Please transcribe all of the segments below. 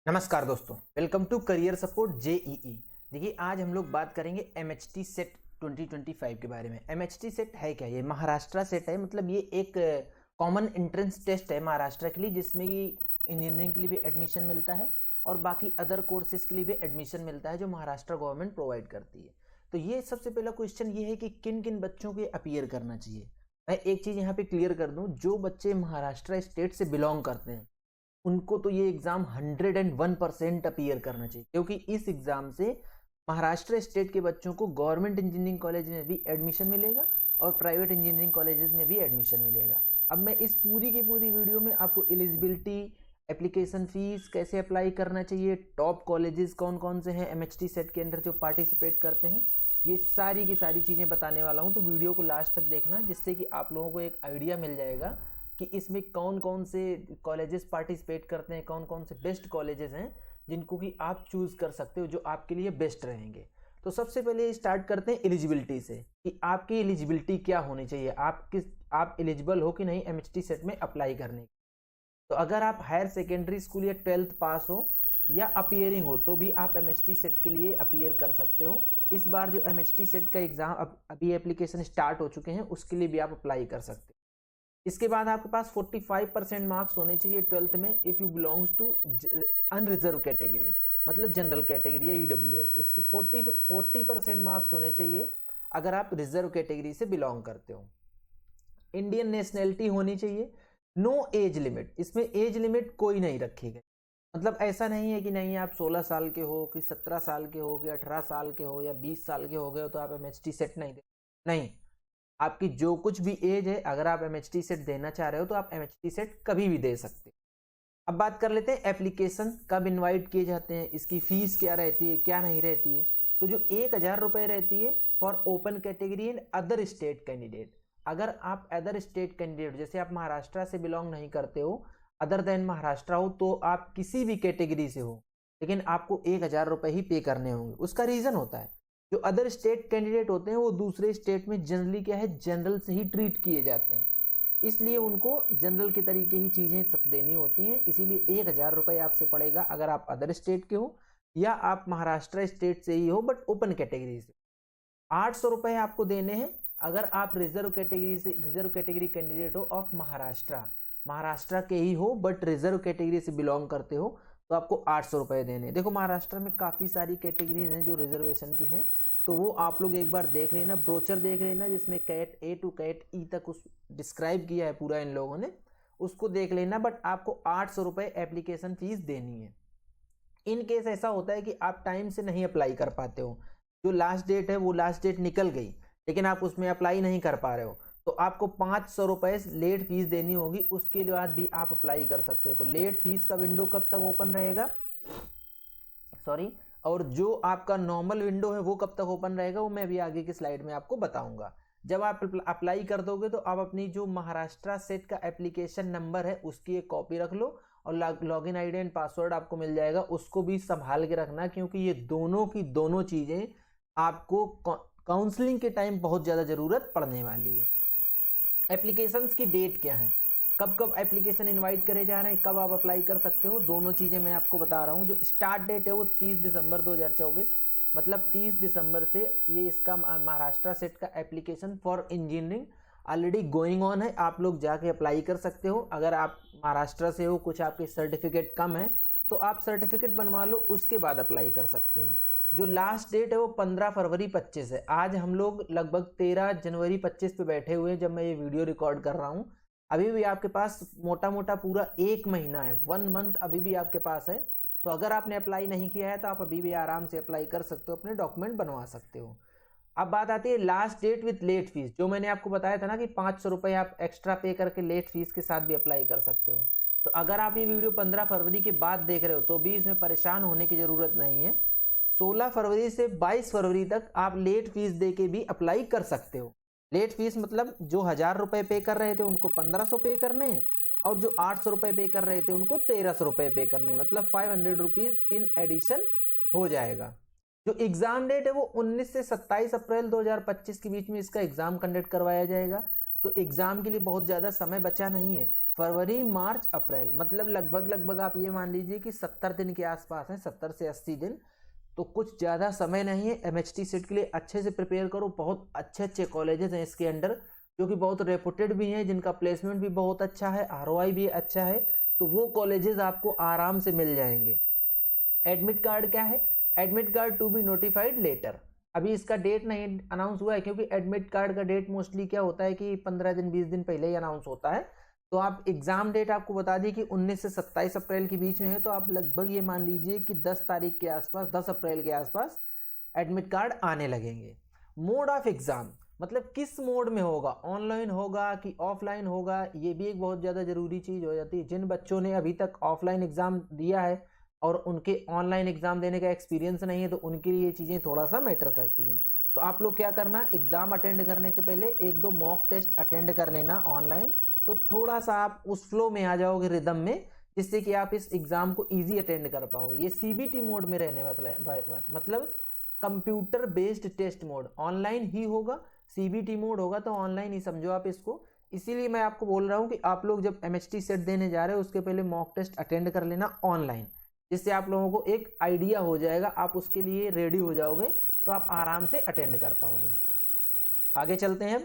नमस्कार दोस्तों, welcome to career support JEE. देखिए, आज हम लोग बात करेंगे एमएचटी सेट 2025 के बारे में। एमएचटी सेट है क्या? ये महाराष्ट्र सेट है। मतलब ये एक कॉमन एंट्रेंस टेस्ट है महाराष्ट्र के लिए, जिसमें कि इंजीनियरिंग के लिए भी एडमिशन मिलता है और बाकी अदर कोर्सेज के लिए भी एडमिशन मिलता है, जो महाराष्ट्र गवर्नमेंट प्रोवाइड करती है। तो ये सबसे पहला क्वेश्चन ये है कि किन किन बच्चों को अपीयर करना चाहिए। मैं एक चीज़ यहाँ पे क्लियर कर दूँ, जो बच्चे महाराष्ट्र स्टेट से बिलोंग करते हैं उनको तो ये एग्ज़ाम 101% अपीयर करना चाहिए, क्योंकि इस एग्ज़ाम से महाराष्ट्र स्टेट के बच्चों को गवर्नमेंट इंजीनियरिंग कॉलेज में भी एडमिशन मिलेगा और प्राइवेट इंजीनियरिंग कॉलेजेस में भी एडमिशन मिलेगा। अब मैं इस पूरी की पूरी वीडियो में आपको एलिजिबिलिटी, एप्लीकेशन फीस, कैसे अप्लाई करना चाहिए, टॉप कॉलेजेस कौन कौन से हैं एमएचटी सेट के अंदर जो पार्टिसिपेट करते हैं, ये सारी की सारी चीज़ें बताने वाला हूँ। तो वीडियो को लास्ट तक देखना, जिससे कि आप लोगों को एक आइडिया मिल जाएगा कि इसमें कौन कौन से कॉलेजेस पार्टिसिपेट करते हैं, कौन कौन से बेस्ट कॉलेजेस हैं जिनको कि आप चूज़ कर सकते हो, जो आपके लिए बेस्ट रहेंगे। तो सबसे पहले स्टार्ट करते हैं एलिजिबिलिटी से कि आपकी एलिजिबिलिटी क्या होनी चाहिए, आप एलिजिबल हो कि नहीं एमएचटी सेट में अप्लाई करने की। तो अगर आप हायर सेकेंडरी स्कूल या 12th पास हो या अपीयरिंग हो तो भी आप एमएचटी सेट के लिए अपीयर कर सकते हो। इस बार जो एमएचटी सेट का एग्ज़ाम अभी एप्लीकेशन स्टार्ट हो चुके हैं, उसके लिए भी आप अप्लाई कर सकते हो। इसके बाद आपके पास 45% मार्क्स होने चाहिए 12th में if you belongs to unreserved category, मतलब जनरल कैटेगरी या ईडब्ल्यूएस। इसके 40% मार्क्स होने चाहिए अगर आप रिजर्व कैटेगरी से बिलोंग करते हो। इंडियन नेशनैलिटी होनी चाहिए। नो एज लिमिट, इसमें एज लिमिट कोई नहीं रखी गई। मतलब ऐसा नहीं है कि नहीं आप 16 साल के हो, कि 17 साल के हो, कि 18 साल के हो या 20 साल के हो गए हो तो आप एमएचटी सेट नहीं दे। नहीं, आपकी जो कुछ भी एज है, अगर आप एमएचटी सेट देना चाह रहे हो तो आप एमएचटी सेट कभी भी दे सकते हो। अब बात कर लेते हैं एप्लीकेशन कब इनवाइट किए जाते हैं, इसकी फीस क्या रहती है, क्या नहीं रहती है। तो जो 1000 रुपये रहती है for open category and other state candidate. अगर आप अदर स्टेट कैंडिडेट, जैसे आप महाराष्ट्र से बिलोंग नहीं करते हो, अदर देन महाराष्ट्र हो, तो आप किसी भी कैटेगरी से हो, लेकिन आपको 1000 रुपये ही पे करने होंगे। उसका रीज़न होता है, जो अदर स्टेट कैंडिडेट होते हैं वो दूसरे स्टेट में जनरली क्या है, जनरल से ही ट्रीट किए जाते हैं, इसलिए उनको जनरल के तरीके ही चीज़ें सब देनी होती हैं। इसीलिए 1000 रुपये आपसे पड़ेगा अगर आप अदर स्टेट के हो या आप महाराष्ट्र स्टेट से ही हो बट ओपन कैटेगरी से। 800 रुपये आपको देने हैं अगर आप रिजर्व कैटेगरी कैंडिडेट हो ऑफ महाराष्ट्र के ही हो बट रिजर्व कैटेगरी से बिलोंग करते हो, तो आपको 800 रुपये देने। देखो, महाराष्ट्र में काफ़ी सारी कैटेगरीज हैं जो रिजर्वेशन की हैं, तो वो आप लोग एक बार देख लेना, ब्रोचर देख लेना जिसमें कैट ए टू कैट ई तक उस डिस्क्राइब किया है पूरा इन लोगों ने, उसको देख लेना। बट आपको 800 रुपये एप्लीकेशन फीस देनी है। इन केस ऐसा होता है कि आप टाइम से नहीं अप्लाई कर पाते हो, जो लास्ट डेट है वो लास्ट डेट निकल गई लेकिन आप उसमें अप्लाई नहीं कर पा रहे हो, तो आपको 500 रुपये लेट फीस देनी होगी। उसके बाद भी आप अप्लाई कर सकते हो। तो लेट फीस का विंडो कब तक ओपन रहेगा, सॉरी, और जो आपका नॉर्मल विंडो है वो कब तक ओपन रहेगा, वो मैं अभी आगे की स्लाइड में आपको बताऊंगा। जब आप अप्लाई कर दोगे तो आप अपनी जो महाराष्ट्र सेट का एप्लीकेशन नंबर है उसकी एक कॉपी रख लो और लॉगिन आईडी एंड पासवर्ड आपको मिल जाएगा, उसको भी संभाल के रखना, क्योंकि ये दोनों की दोनों चीज़ें आपको काउंसलिंग के टाइम बहुत ज़्यादा ज़रूरत पड़ने वाली है। एप्लीकेशंस की डेट क्या है, कब कब एप्लीकेशन इनवाइट करे जा रहे हैं, कब आप अप्लाई कर सकते हो, दोनों चीज़ें मैं आपको बता रहा हूँ। जो स्टार्ट डेट है वो 30 दिसंबर 2024, मतलब 30 दिसंबर से ये इसका महाराष्ट्र सेट का application for engineering already going on है। आप लोग जाके अप्लाई कर सकते हो। अगर आप महाराष्ट्र से हो, कुछ आपके सर्टिफिकेट कम है तो आप सर्टिफिकेट बनवा लो, उसके बाद अप्लाई कर सकते हो। जो लास्ट डेट है वो 15 फरवरी 25 है। आज हम लोग लगभग 13 जनवरी 25 पे बैठे हुए हैं जब मैं ये वीडियो रिकॉर्ड कर रहा हूँ। अभी भी आपके पास मोटा मोटा पूरा 1 महीना है, 1 मंथ अभी भी आपके पास है। तो अगर आपने अप्लाई नहीं किया है तो आप अभी भी आराम से अप्लाई कर सकते हो, अपने डॉक्यूमेंट बनवा सकते हो। अब बात आती है last date with late fees, जो मैंने आपको बताया था ना कि 500 रुपये आप एक्स्ट्रा पे करके लेट फीस के साथ भी अप्लाई कर सकते हो। तो अगर आप ये वीडियो 15 फरवरी के बाद देख रहे हो तो भी इसमें परेशान होने की ज़रूरत नहीं है। 16 फरवरी से 22 फरवरी तक आप लेट फीस दे के भी अप्लाई कर सकते हो। लेट फीस मतलब जो 1000 रुपये पे कर रहे थे उनको 1500 पे करने हैं, और जो 800 रुपये पे कर रहे थे उनको 1300 रुपये पे करने हैं, मतलब 500 रुपीज़ इन एडिशन हो जाएगा। जो एग्ज़ाम डेट है वो 19 से 27 अप्रैल 2025 के बीच में इसका एग्ज़ाम कंडक्ट करवाया जाएगा। तो एग्ज़ाम के लिए बहुत ज़्यादा समय बचा नहीं है। फरवरी मार्च अप्रैल, मतलब लगभग आप ये मान लीजिए कि 70 दिन के आसपास हैं, 70 से 80 दिन। तो कुछ ज़्यादा समय नहीं है। एमएचटी सेट के लिए अच्छे से प्रिपेयर करो। बहुत अच्छे अच्छे कॉलेजेस हैं इसके अंडर, जो कि बहुत रेपुटेड भी हैं, जिनका प्लेसमेंट भी बहुत अच्छा है, आरओआई भी अच्छा है। तो वो कॉलेजेस आपको आराम से मिल जाएंगे। एडमिट कार्ड क्या है? Admit card to be notified letter. अभी इसका डेट नहीं अनाउंस हुआ है, क्योंकि एडमिट कार्ड का डेट मोस्टली क्या होता है कि 15 दिन 20 दिन पहले ही अनाउंस होता है। तो आप एग्जाम डेट आपको बता दी कि 19 से 27 अप्रैल के बीच में है। तो आप लगभग ये मान लीजिए कि 10 तारीख के आसपास, 10 अप्रैल के आसपास एडमिट कार्ड आने लगेंगे। मोड ऑफ एग्जाम, मतलब किस मोड में होगा, ऑनलाइन होगा कि ऑफलाइन होगा, ये भी एक बहुत ज़्यादा जरूरी चीज़ हो जाती है। जिन बच्चों ने अभी तक ऑफलाइन एग्जाम दिया है और उनके ऑनलाइन एग्जाम देने का एक्सपीरियंस नहीं है, तो उनके लिए ये चीज़ें थोड़ा सा मैटर करती हैं। तो आप लोग क्या करना, एग्जाम अटेंड करने से पहले 1-2 मॉक टेस्ट अटेंड कर लेना ऑनलाइन। तो थोड़ा सा आप उस फ्लो में आ जाओगे, रिदम में, जिससे कि आप इस एग्जाम को इजी अटेंड कर पाओगे। ये सीबीटी मोड में रहने वाला, मतलब computer based test mode, online ही होगा। सीबीटी मोड होगा तो ऑनलाइन ही समझो आप इसको। इसीलिए मैं आपको बोल रहा हूँ कि आप लोग जब एमएचटी सेट देने जा रहे हो उसके पहले मॉक टेस्ट अटेंड कर लेना ऑनलाइन, जिससे आप लोगों को एक आइडिया हो जाएगा, आप उसके लिए रेडी हो जाओगे, तो आप आराम से अटेंड कर पाओगे। आगे चलते हैं।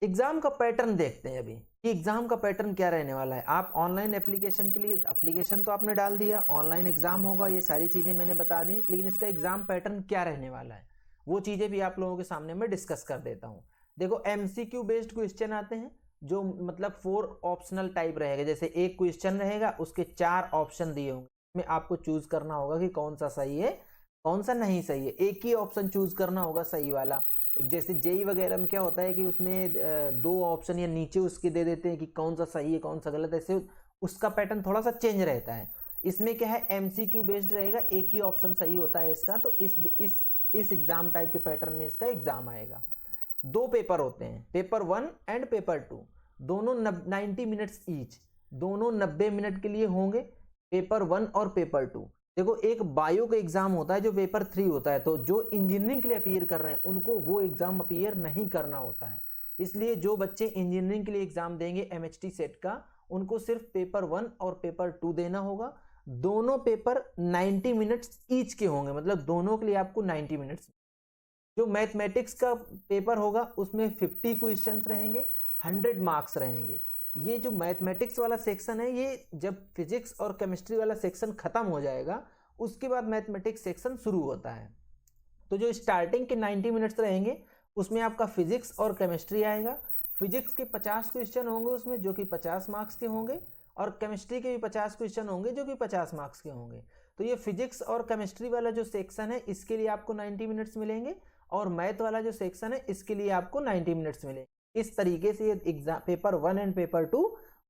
एग्जाम का पैटर्न देखते हैं अभी कि एग्जाम का पैटर्न क्या रहने वाला है। आप ऑनलाइन एप्लीकेशन के लिए, एप्लीकेशन तो आपने डाल दिया, ऑनलाइन एग्जाम होगा, ये सारी चीजें मैंने बता दी, लेकिन इसका एग्जाम पैटर्न क्या रहने वाला है वो चीजें भी आप लोगों के सामने मैं डिस्कस कर देता हूँ। देखो, एमसीक्यू बेस्ड क्वेश्चन आते हैं, जो मतलब 4 ऑप्शनल टाइप रहेगा। जैसे एक क्वेश्चन रहेगा, उसके 4 ऑप्शन दिए होंगे, में आपको चूज करना होगा कि कौन सा सही है कौन सा नहीं सही है। एक ही ऑप्शन चूज करना होगा सही वाला। जैसे जेई वगैरह में क्या होता है कि उसमें 2 ऑप्शन या नीचे उसके दे देते हैं कि कौन सा सही है कौन सा गलत, ऐसे उसका पैटर्न थोड़ा सा चेंज रहता है। इसमें क्या है, एमसीक्यू बेस्ड रहेगा, एक ही ऑप्शन सही होता है इसका। तो इस एग्जाम टाइप के पैटर्न में इसका एग्जाम आएगा। 2 पेपर होते हैं, पेपर 1 एंड पेपर 2, दोनों 90 मिनट्स ईच, दोनों 90 मिनट के लिए होंगे, पेपर 1 और पेपर 2। देखो, एक बायो का एग्जाम होता है जो पेपर 3 होता है, तो जो इंजीनियरिंग के लिए अपीयर कर रहे हैं उनको वो एग्जाम अपीयर नहीं करना होता है। इसलिए जो बच्चे इंजीनियरिंग के लिए एग्जाम देंगे एमएचटी सेट का, उनको सिर्फ पेपर 1 और पेपर 2 देना होगा। दोनों पेपर 90 मिनट्स ईच के होंगे, मतलब दोनों के लिए आपको 90 मिनट्स। जो मैथमेटिक्स का पेपर होगा उसमें 50 क्वेश्चंस रहेंगे, 100 मार्क्स रहेंगे। ये जो मैथमेटिक्स वाला सेक्शन है, ये जब फिजिक्स और केमिस्ट्री वाला सेक्शन खत्म हो जाएगा उसके बाद मैथमेटिक्स सेक्शन शुरू होता है। तो जो स्टार्टिंग के 90 मिनट्स रहेंगे उसमें आपका फिजिक्स और केमिस्ट्री आएगा। फिजिक्स के 50 क्वेश्चन होंगे उसमें, जो कि 50 मार्क्स के होंगे, और केमिस्ट्री के भी 50 क्वेश्चन होंगे जो कि 50 मार्क्स के होंगे। तो ये फिजिक्स और केमिस्ट्री वाला जो सेक्शन है इसके लिए आपको 90 मिनट्स मिलेंगे, और मैथ वाला जो सेक्शन है इसके लिए आपको 90 मिनट्स मिलेंगे। इस तरीके से ये एग्जाम पेपर 1 एंड पेपर 2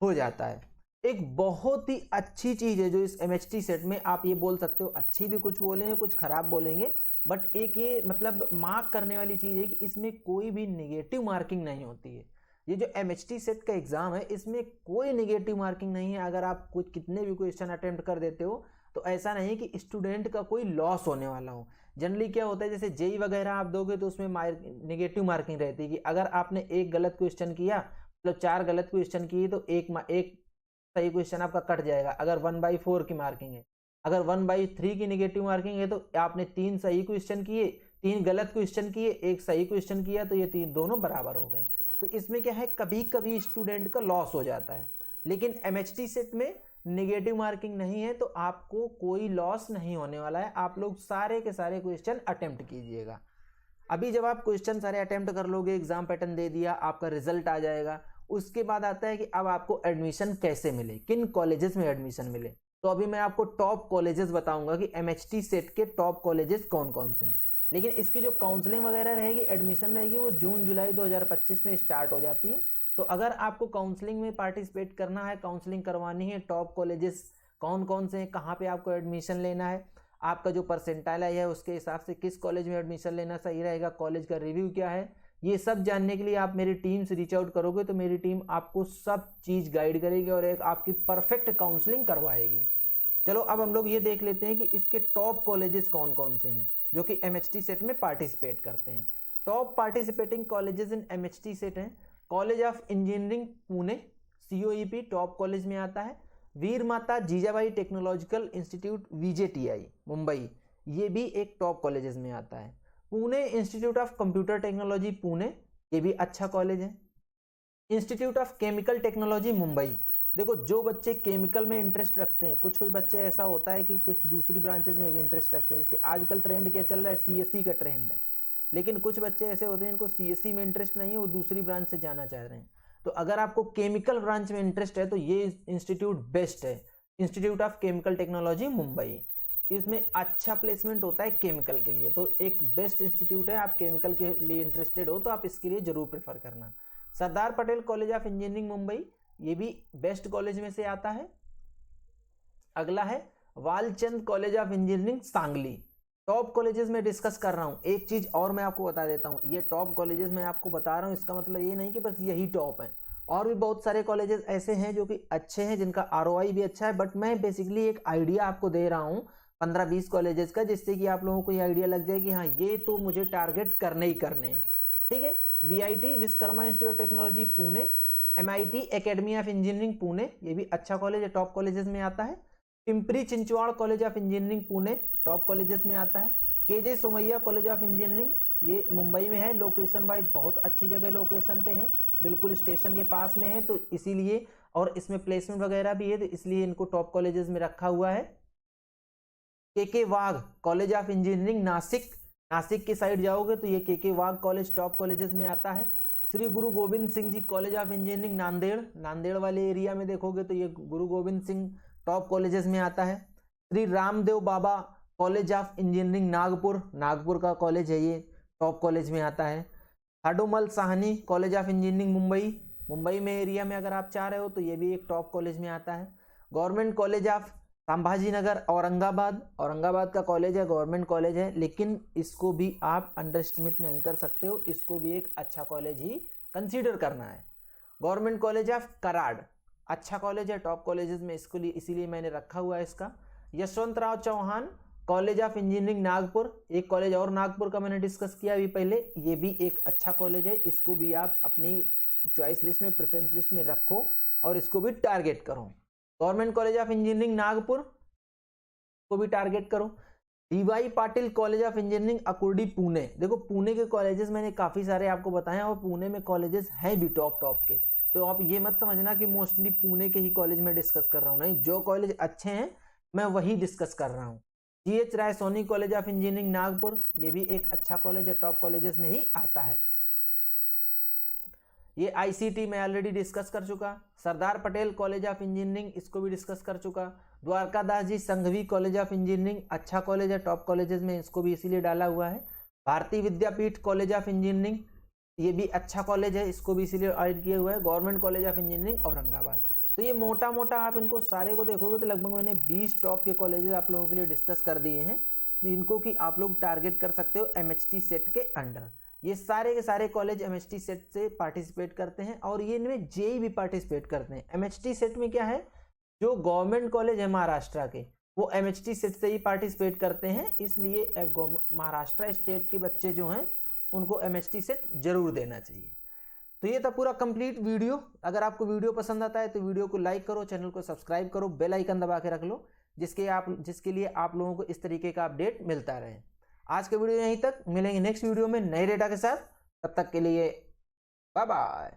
हो जाता है। एक बहुत ही अच्छी चीज है जो इस एमएचटी सेट में, आप ये बोल सकते हो अच्छी भी कुछ बोलेंगे कुछ खराब बोलेंगे, बट एक ये मतलब मार्क करने वाली चीज है कि इसमें कोई भी निगेटिव मार्किंग नहीं होती है। ये जो एमएचटी सेट का एग्जाम है इसमें कोई निगेटिव मार्किंग नहीं है। अगर आप कुछ कितने भी क्वेश्चन अटेम्प्ट कर देते हो तो ऐसा नहीं कि स्टूडेंट का कोई लॉस होने वाला हो। जनरली क्या होता है, जैसे जेई वगैरह आप दोगे तो उसमें निगेटिव मार्किंग रहती है कि अगर आपने एक गलत क्वेश्चन किया, मतलब 4 गलत क्वेश्चन किए तो एक सही क्वेश्चन आपका कट जाएगा, अगर 1/4 की मार्किंग है। अगर 1/3 की निगेटिव मार्किंग है तो आपने 3 सही क्वेश्चन किए, 3 गलत क्वेश्चन किए, एक सही क्वेश्चन किया, तो ये 3 दोनों बराबर हो गए। तो इसमें क्या है, कभी कभी स्टूडेंट का लॉस हो जाता है। लेकिन एमएचटी सेट में निगेटिव मार्किंग नहीं है, तो आपको कोई लॉस नहीं होने वाला है। आप लोग सारे के सारे क्वेश्चन अटेम्प्ट कीजिएगा। अभी जब आप क्वेश्चन सारे अटेम्प्ट कर लोगे, एग्जाम पैटर्न दे दिया, आपका रिजल्ट आ जाएगा, उसके बाद आता है कि अब आपको एडमिशन कैसे मिले, किन कॉलेजेस में एडमिशन मिले। तो अभी मैं आपको टॉप कॉलेजेस बताऊंगा कि एमएचटी सेट के टॉप कॉलेजेस कौन कौन से हैं। लेकिन इसकी जो काउंसलिंग वगैरह रहेगी, एडमिशन रहेगी, वो जून जुलाई 2025 में स्टार्ट हो जाती है। तो अगर आपको काउंसलिंग में पार्टिसिपेट करना है, काउंसलिंग करवानी है, टॉप कॉलेजेस कौन कौन से हैं, कहाँ पे आपको एडमिशन लेना है, आपका जो परसेंटाइल है उसके हिसाब से किस कॉलेज में एडमिशन लेना सही रहेगा, कॉलेज का रिव्यू क्या है, ये सब जानने के लिए आप मेरी टीम से रीच आउट करोगे तो मेरी टीम आपको सब चीज़ गाइड करेगी और एक आपकी परफेक्ट काउंसलिंग करवाएगी। चलो अब हम लोग ये देख लेते हैं कि इसके टॉप कॉलेजेस कौन कौन से हैं जो कि एमएचटी सेट में पार्टिसिपेट करते हैं। Top participating colleges in MHT CET हैं college of engineering Pune, COEP top college में आता है। Veer Mata Jijabai technological institute VJTI Mumbai, ये भी एक टॉप कॉलेजेस में आता है। Pune institute of computer technology Pune, ये भी अच्छा कॉलेज है। Institute of chemical technology Mumbai, देखो जो बच्चे केमिकल में इंटरेस्ट रखते हैं, कुछ कुछ बच्चे ऐसा होता है कि कुछ दूसरी ब्रांचेस में भी इंटरेस्ट रखते हैं, जैसे आजकल ट्रेंड क्या चल रहा है, CSE का ट्रेंड है, लेकिन कुछ बच्चे ऐसे होते हैं इनको CSE में इंटरेस्ट नहीं है, वो दूसरी ब्रांच से जाना चाह रहे हैं। तो अगर आपको केमिकल ब्रांच में इंटरेस्ट है तो ये इंस्टीट्यूट बेस्ट है, institute of chemical technology Mumbai. इसमें अच्छा प्लेसमेंट होता है केमिकल के लिए, तो एक बेस्ट इंस्टीट्यूट है। आप केमिकल के लिए इंटरेस्टेड हो तो आप इसके लिए जरूर प्रेफर करना। Sardar Patel college of engineering Mumbai, ये भी बेस्ट कॉलेज में से आता है। अगला है Walchand college of engineering Sangli. Top colleges में डिस्कस कर रहा हूं, एक चीज और मैं आपको बता देता हूं, ये टॉप कॉलेजेस मैं आपको बता रहा हूं, इसका मतलब ये नहीं कि बस यही टॉप है, और भी बहुत सारे कॉलेजेस ऐसे हैं जो कि अच्छे हैं, जिनका ROI भी अच्छा है, बट मैं बेसिकली एक आइडिया आपको दे रहा हूं 15-20 कॉलेजेस का, जिससे कि आप लोगों को ये आइडिया लग जाए कि हाँ ये तो मुझे टारगेट करने ही करने हैं। ठीक है, VIT Vishwakarma institute of technology Pune, MIT academy of engineering Pune, ये भी अच्छा कॉलेज है, टॉप कॉलेजेस में आता है। Pimpri Chinchwad college of engineering Pune, top colleges में आता है। KJ Somaiya college of engineering, ये मुंबई में है, लोकेशन वाइज बहुत अच्छी जगह लोकेशन पे है, बिल्कुल स्टेशन के पास में है, तो इसीलिए, और इसमें प्लेसमेंट वगैरह भी है, तो इसलिए इनको टॉप कॉलेजेस में रखा हुआ है। KK Wagh college of engineering Nashik, Nashik की साइड जाओगे तो ये KK Wagh college top colleges में आता है। Shri Guru Gobind Singh ji college of engineering Nanded, Nanded वाले एरिया में देखोगे तो ये गुरु गोविंद सिंह टॉप कॉलेजेस में आता है। Shri Ramdev Baba college of engineering Nagpur, Nagpur का कॉलेज है, ये टॉप कॉलेज में आता है। Hadomal Sahani college of engineering Mumbai, Mumbai में एरिया में अगर आप चाह रहे हो तो ये भी एक टॉप कॉलेज में आता है। Government college of Sambhaji Nagar Aurangabad, Aurangabad का कॉलेज है, गवर्नमेंट कॉलेज है, लेकिन इसको भी आप अंडर एस्टिमेट नहीं कर सकते हो, इसको भी एक अच्छा कॉलेज ही कंसीडर करना है। गवर्नमेंट कॉलेज ऑफ कराड़, अच्छा कॉलेज है, टॉप कॉलेजेस में इसको लिए इसीलिए मैंने रखा हुआ है इसका। Yashwantrao Chavan college of engineering Nagpur, एक कॉलेज और नागपुर का मैंने डिस्कस किया अभी पहले, ये भी एक अच्छा कॉलेज है, इसको भी आप अपनी चॉइस लिस्ट में, प्रेफरेंस लिस्ट में रखो और इसको भी टारगेट करो। Government college of engineering Nagpur को भी टारगेट करो। DY Patil college of engineering Akurdi Pune, देखो पुणे के कॉलेजेस मैंने काफी सारे आपको बताए और पुणे में कॉलेजेस हैं भी टॉप टॉप के, तो आप ये मत समझना कि मोस्टली पुणे के ही कॉलेज में डिस्कस कर रहा हूँ, नहीं, जो कॉलेज अच्छे हैं मैं वही डिस्कस कर रहा हूँ। GH Raisoni college of engineering Nagpur, ये भी एक अच्छा कॉलेज है, टॉप कॉलेजेस में ही आता है। ये ICT में ऑलरेडी डिस्कस कर चुका। सरदार पटेल कॉलेज ऑफ इंजीनियरिंग, इसको भी डिस्कस कर चुका। द्वारकादास जी संघवी कॉलेज ऑफ इंजीनियरिंग, अच्छा कॉलेज है, टॉप कॉलेजेस में, इसको भी इसीलिए डाला हुआ है। भारतीय विद्यापीठ कॉलेज ऑफ इंजीनियरिंग, ये भी अच्छा कॉलेज है, इसको भी इसीलिए ऐड किया हुआ है। Government college of engineering Aurangabad, तो ये मोटा मोटा आप इनको सारे को देखोगे तो लगभग मैंने 20 टॉप के कॉलेजेस आप लोगों के लिए डिस्कस कर दिए हैं, इनको कि आप लोग टारगेट कर सकते हो MHT सेट के अंडर। ये सारे के सारे कॉलेज MHT सेट से पार्टिसिपेट करते हैं और ये इनमें JEE भी पार्टिसिपेट करते हैं। MHT सेट में क्या है, जो गवर्नमेंट कॉलेज है महाराष्ट्र के वो MHT सेट से ही पार्टिसिपेट करते हैं, इसलिए महाराष्ट्र स्टेट के बच्चे जो हैं उनको MHT सेट जरूर देना चाहिए। तो ये था पूरा कंप्लीट वीडियो। अगर आपको वीडियो पसंद आता है तो वीडियो को लाइक करो, चैनल को सब्सक्राइब करो, बेल आइकन दबा के रख लो, जिसके लिए आप लोगों को इस तरीके का अपडेट मिलता रहे। आज का वीडियो यहीं तक, मिलेंगे नेक्स्ट वीडियो में नए डेटा के साथ, तब तक के लिए बाय बाय।